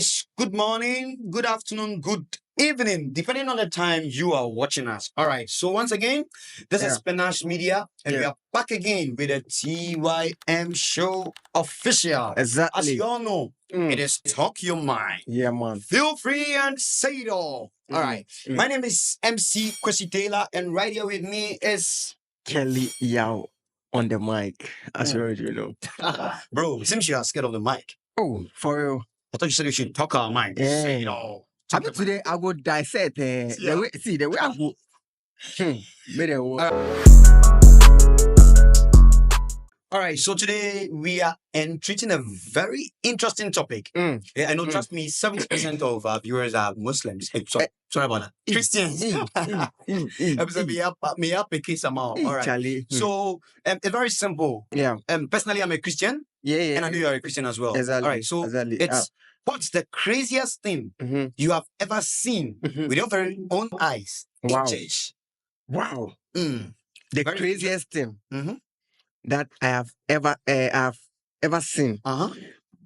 guys. Good morning, good afternoon, good evening, depending on the time you are watching us. All right. So once again, this is Panache Media, and we are back again with a TYM Show official. As Exactly. you all know, it is Talk Your Mind. Yeah, man. Feel free and say it all. All right. My name is MC Kwesi Taylor, and right here with me is Kelly Yao on the mic, as you already know. bro. It seems you are scared of the mic. Oh, for real. I thought you said we should talk our mind. Say it all. I mean, today I will dissect the way. See the way I go. All right, so today we are treating a very interesting topic. Yeah, I know, trust me, 70% of our viewers are Muslims. Sorry about that. Christians. Me up a case amount. All right. Charlie. So it's very simple. Yeah. Personally, I'm a Christian. Yeah. And I know you're a Christian as well. Exactly. All right, so it's what's the craziest thing you have ever seen with your very own eyes in church? Wow. Mm. The Very craziest thing that I have ever seen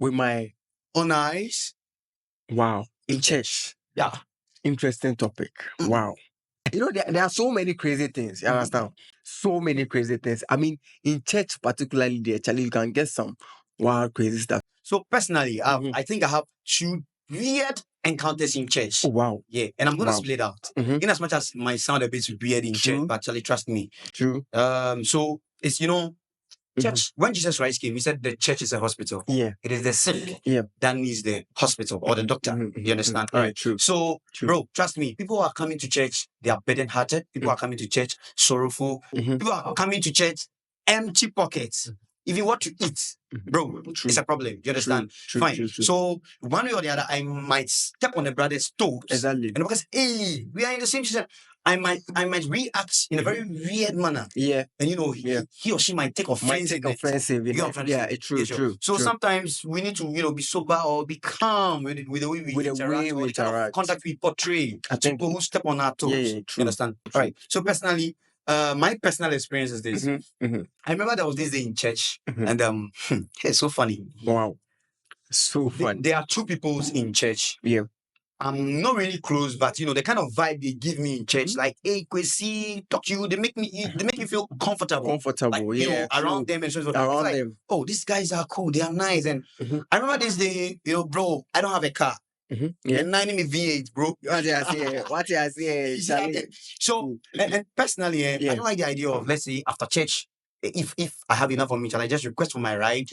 with my own eyes. Wow. In church. Yeah. Interesting topic. Wow. You know, there are so many crazy things. You understand? So many crazy things. I mean, in church, particularly there, Charlie, you can get some wild, crazy stuff. So personally, I think I have two weird encounters in church. Oh, wow. Yeah, and I'm going to split out. In as much as my sound a bit weird in church, but actually, trust me. True. So it's, church, when Jesus Christ came, he said the church is a hospital. Yeah. It is the sick that needs the hospital or the doctor. You understand? All right. True. So, bro, trust me, people are coming to church, they are burden hearted. People are coming to church sorrowful. People are coming to church empty pockets. Even what to eat, bro, it's a problem. You understand? Fine. So, one way or the other, I might step on the brother's toes. Exactly. And because, hey, we are in the same system. I might react in a very weird manner. Yeah. And he or she might take offense. Yeah, it's true. So sometimes we need to, be sober or be calm with the way we interact. Contact we portray. People who step on our toes. Yeah, you understand? All right. So personally, my personal experience is this. I remember there was this day in church, and it's so funny. Wow. So funny. There are two people in church. Yeah. I'm not really close, but the kind of vibe they give me in church, like, hey, Kwesi, talk to you, they make me feel comfortable. Like, around them and so on. Around like, them. oh, these guys are cool, they are nice. And I remember this day, bro, I don't have a car. Yeah. And 9 V8, bro. What you say? So, and personally, I don't like the idea of, let's say, after church, if I have enough of me, shall I just request for my ride?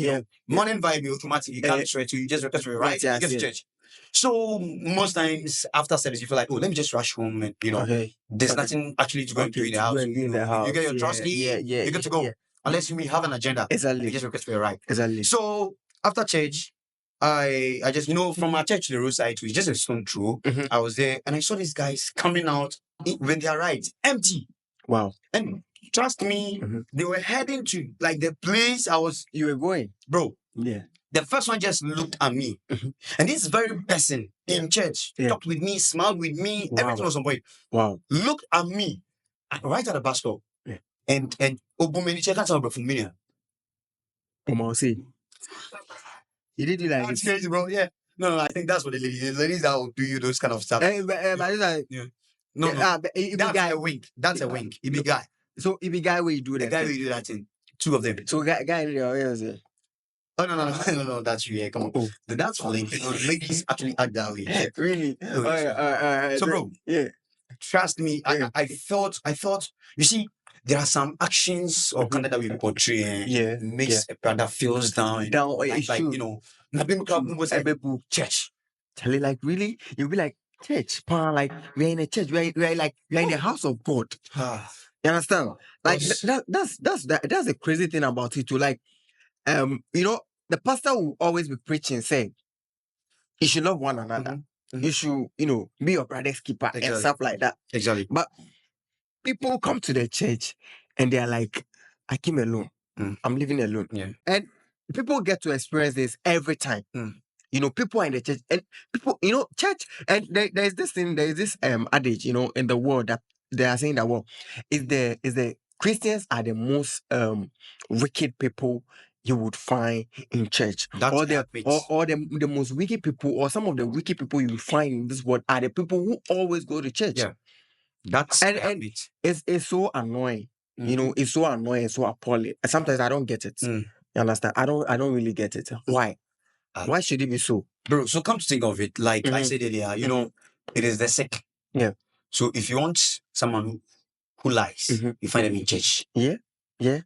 Morning vibe, you automatically can't swear to you, just request for your ride, you get to church. So most times after service, you feel like, oh, let me just rush home and there's nothing actually to go and do in the house. You get your trust key, you get to go. Unless you have an agenda. Exactly. You just request for your ride. Exactly. So after church, I just from our church to the roadside to just a stone throw. I was there and I saw these guys coming out with their rides empty. Wow. And trust me, they were heading to like the place you were going, bro. Yeah. The first one just looked at me. And this very person in church talked with me, smiled with me, everything was on point. Wow. Looked at me right at the bus stop. Yeah. And Obumeni check out from Minia. See. You did it like that's crazy, bro. Yeah. No, I think that's what the ladies that will do you those kind of stuff. No. That's a wink. That's a wink. He be guy. So he be guy where you do that. The guy will do that thing. Two of them. So guy Oh no, that's you. Yeah, come on. Oh. That's for ladies actually act that way. Really? So, bro, trust me, I thought, you see, there are some actions or content that we portray makes a brother feels down. Church. Charlie, like really? You'll be like, church, like we're in a church, we're in the house of God. You understand? Like that's the crazy thing about it too. Like, the pastor will always be preaching, saying, you should love one another. You should, be your brother's keeper and stuff like that. Exactly. But people come to the church and they're like, I came alone. I'm living alone. Yeah. And people get to experience this every time. People are in the church and people, church, and there's this adage, in the world that they are saying that, well, is the Christians are the most wicked people you would find in church. That's Or the most wicked people, or some of the wicked people you find in this world are the people who always go to church. Yeah. That's and it's so annoying. You know, it's so annoying, so appalling. And sometimes I don't get it. You understand? I don't really get it. Why? Why should it be so? Bro, so come to think of it, like I said earlier, you know, it is the sick. Yeah. So if you want someone who lies, you find them in church. Yeah. Yeah.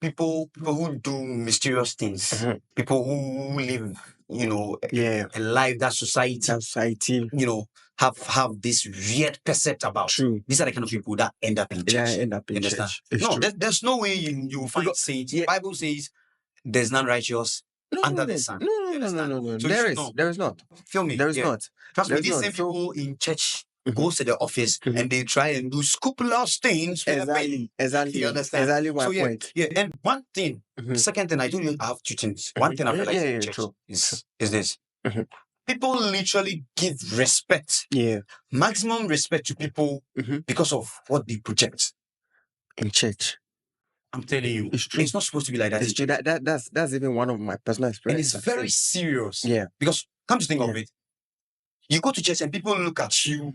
People who do mysterious things, people who live, you know, a life that society, you know, have this weird percept about. True. These are the kind of people that end up in church. Church. No, there's no way you find saints. The Bible says there's none righteous under the sun. No. So there is not. Feel me? There is not. Trust me, these same people in church goes to the office and they try and do scrupulous things. Exactly. You understand? Exactly my point. Yeah, and one thing, the second thing, I told you I have 2 things. One thing I realized in church is this. People literally give respect, maximum respect to people because of what they project in church. I'm telling you, it's not supposed to be like that. It's true. That's even one of my personal experiences. And it's very serious. Yeah. Because come to think of it, you go to church and people look at you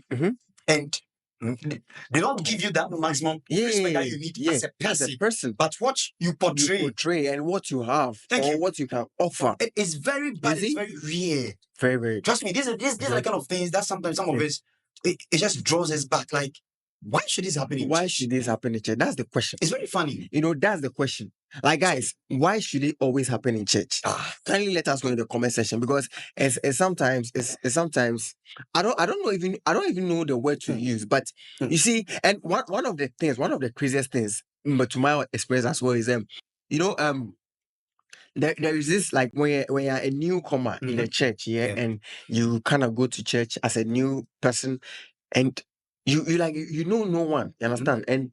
and they don't give you that maximum respect that you need as a person. But what you portray and what you have or what you can offer. It is very bad. It's very rare. Very, very. Trust me, these are the kind of things that sometimes some of us, it just draws us back. Like, why should this happen in church? Why should this happen in church? That's the question. It's very funny. You know, that's the question. Like, guys, why should it always happen in church? Kindly let us know in the comment section, because it's sometimes I don't even know the word to use. But you see, and one of the craziest things, but to my experience as well, is you know, there is this, like, when you're a newcomer in the church, and you kind of go to church as a new person, and you know no one, you understand, and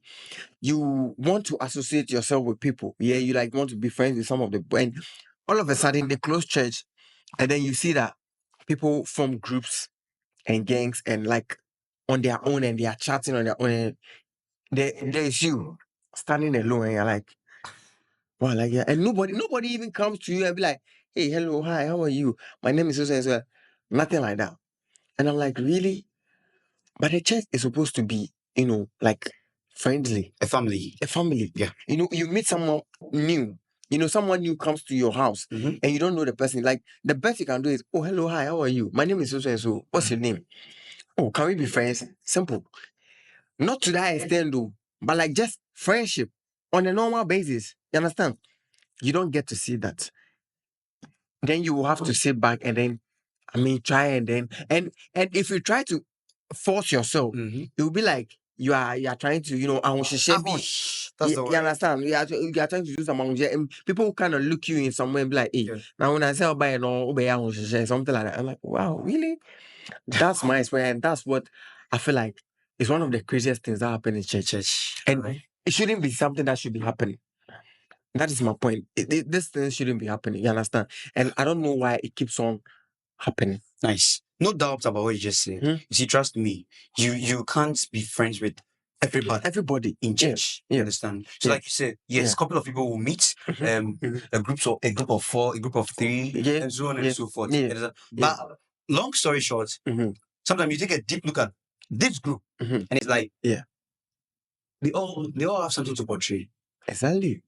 you want to associate yourself with people, you like want to be friends with some of the, and all of a sudden they close church, and then you see that people form groups and gangs and like on their own, and they are chatting on their own, and there's you standing alone, and you're like, wow, like, and nobody even comes to you and be like, hey, hello, hi, how are you? My name is so and so. Nothing like that. And I'm like, really? But the church is supposed to be, you know, like friendly. A family. Yeah. You know, you meet someone new. You know, someone new comes to your house and you don't know the person. Like, the best you can do is, oh, hello, hi, how are you? My name is so and so. What's your name? Oh, can we be friends? Simple. Not to that extent though, but like just friendship on a normal basis. You understand? You don't get to see that. Then you will have to sit back and then, try and if you try to force yourself, it will be like you are trying to, you know, that's the word. You understand? You are trying to do some, and people kind of look you in some way and be like, hey, now when I say buy something like that, I'm like, wow, really? That's my experience. That's what I feel like is one of the craziest things that happen in church. And it shouldn't be something that should be happening. That is my point. This thing shouldn't be happening. You understand? And I don't know why it keeps on happening. Nice. No doubt about what you just said. You see, trust me, you can't be friends with everybody in church. You understand? So like you said, yes, a couple of people will meet, a group of 4, a group of 3, and so on and so forth. But long story short, sometimes you take a deep look at this group, and it's like, they all have something to portray. Exactly.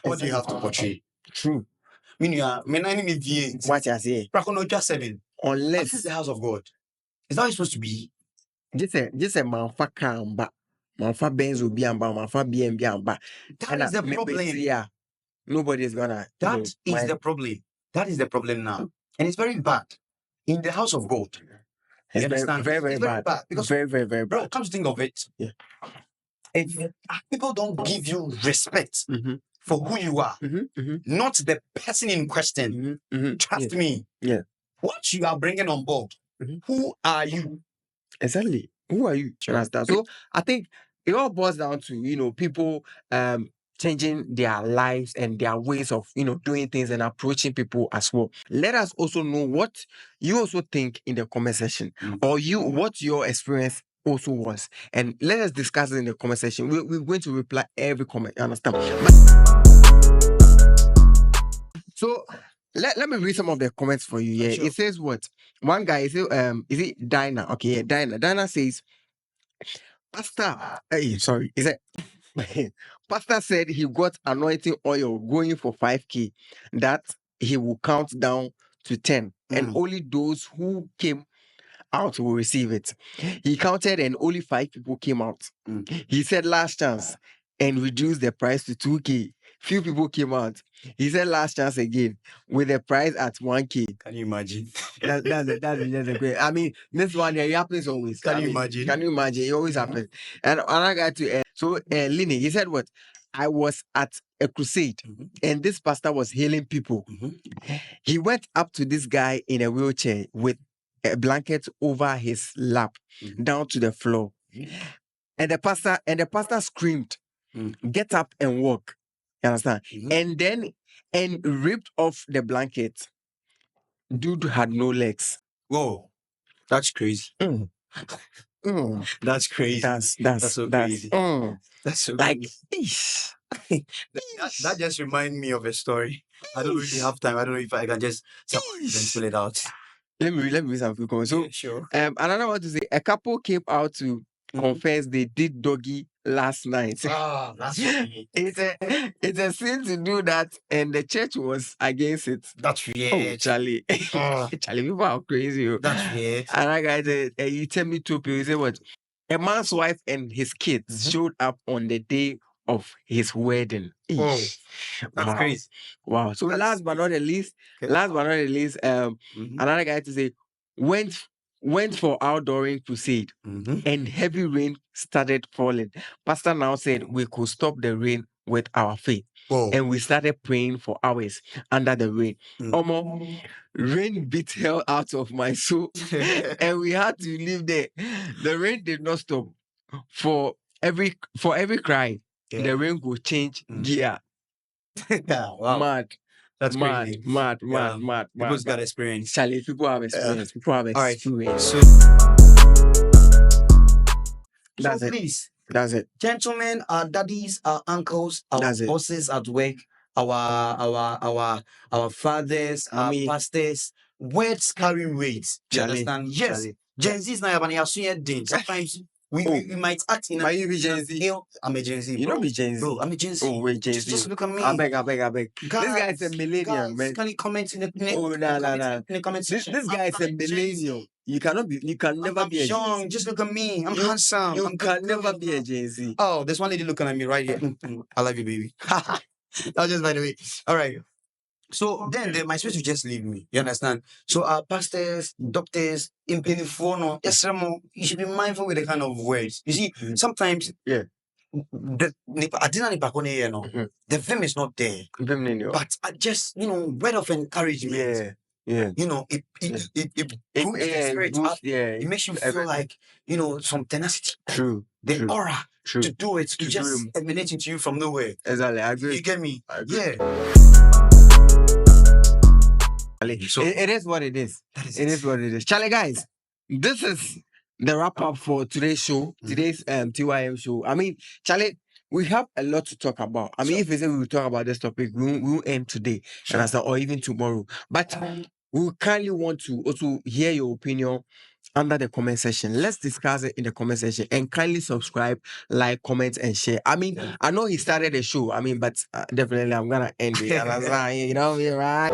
What do you have to portray? True. What I say? Unless this is the house of God. It's not supposed to be. Just a manfa kamba. Manfa benzo biamba, manfa biamba. That is the problem. Nobody is gonna. That is the problem. That is the problem now. And it's very bad. In the house of God. You understand? Very bad. Because very bad. Bro, come to think of it. If people don't give you respect for who you are, not the person in question, trust me. What you are bringing on board, who are you? Exactly. Who are you? So I think it all boils down to, you know, people changing their lives and their ways of, you know, doing things and approaching people as well. Let us also know what you also think in the comment section, or what your experience also was, and let us discuss it in the comment section. We're going to reply every comment. You understand? So let me read some of the comments for you. Yeah, Sure. it says what? One guy is it Dinah? Okay, yeah, Dinah. Dinah says, Pastor, sorry, is it? Pastor said he got anointing oil going for 5K, that he will count down to 10, and only those who came out will receive it. He counted and only 5 people came out. He said last chance and reduced the price to 2K. Few people came out. He said last chance again with the price at 1K. Can you imagine? That's just a great. I mean, this one here, it happens always. Can you imagine? Can you imagine? It always happens. And another guy to Lini, he said what? I was at a crusade and this pastor was healing people. He went up to this guy in a wheelchair with a blanket over his lap down to the floor. And the pastor screamed, get up and walk. You understand? And ripped off the blanket. Dude had no legs. Whoa, that's crazy. That's crazy. That's so crazy. That's so like crazy. That just reminds me of a story. I don't really have time. I don't know if I can just fill it out. Let me read some few comments. So, yeah, sure. Another one to say, a couple came out to confess they did doggy last night. Ah, that's funny. It's a sin to do that, and the church was against it. That's weird. Oh, Charlie. Charlie, people are crazy. That's weird. And that guy said, you tell me two people, he said what? A man's wife and his kids showed up on the day of his wedding. Oh, that's crazy. Wow. So last but not the least, another guy to say went for outdooring crusade and heavy rain started falling. Pastor now said we could stop the rain with our faith. And we started praying for hours under the rain. Rain beat hell out of my soul and we had to leave there. The rain did not stop. For every cry, the rain will change gear. Wow. Mad. That's crazy. Mad. People's got experience. Charlie, people have experience. People have experience. So please. That's it. Gentlemen, our daddies, our uncles, our bosses at work, our fathers, our pastors, words carry weight. You understand? Yes. Gen Z is not having a sometimes we might act in you be Gen Z? I'm a Gen Z. You don't be Gen Z. Bro, I'm a Gen Z. Oh, wait, Gen Z. Just look at me. I beg. This guy is a millennial, man. Can you comment in the in the comments? This guy is a millennial. You can never be a young. Gen Z. Just look at me. I'm handsome. You can never be a Gen Z. Oh, there's one lady looking at me right here. I love you, baby. That was just by the way. All right. So then my spirit will just leave me. You understand? So our pastors, doctors, in the phone, you should be mindful with the kind of words. You see, sometimes the vim is not there. But I just, word of encouragement. Yeah. It boosts the spirit up. It makes you feel like, some tenacity. True. The aura to do it, to just emanate into you from nowhere. Exactly. I agree. You get me? Yeah. So it is what it is. It is what it is. Charlie, guys, this is the wrap up for today's show, today's TYM show. I mean, Charlie, we have a lot to talk about. I mean, if we say we will talk about this topic, we'll end today, or even tomorrow. But we kindly want to also hear your opinion under the comment section. Let's discuss it in the comment section and kindly subscribe, like, comment, and share. I mean, I know he started the show. I mean, but definitely I'm gonna end it. You know, right?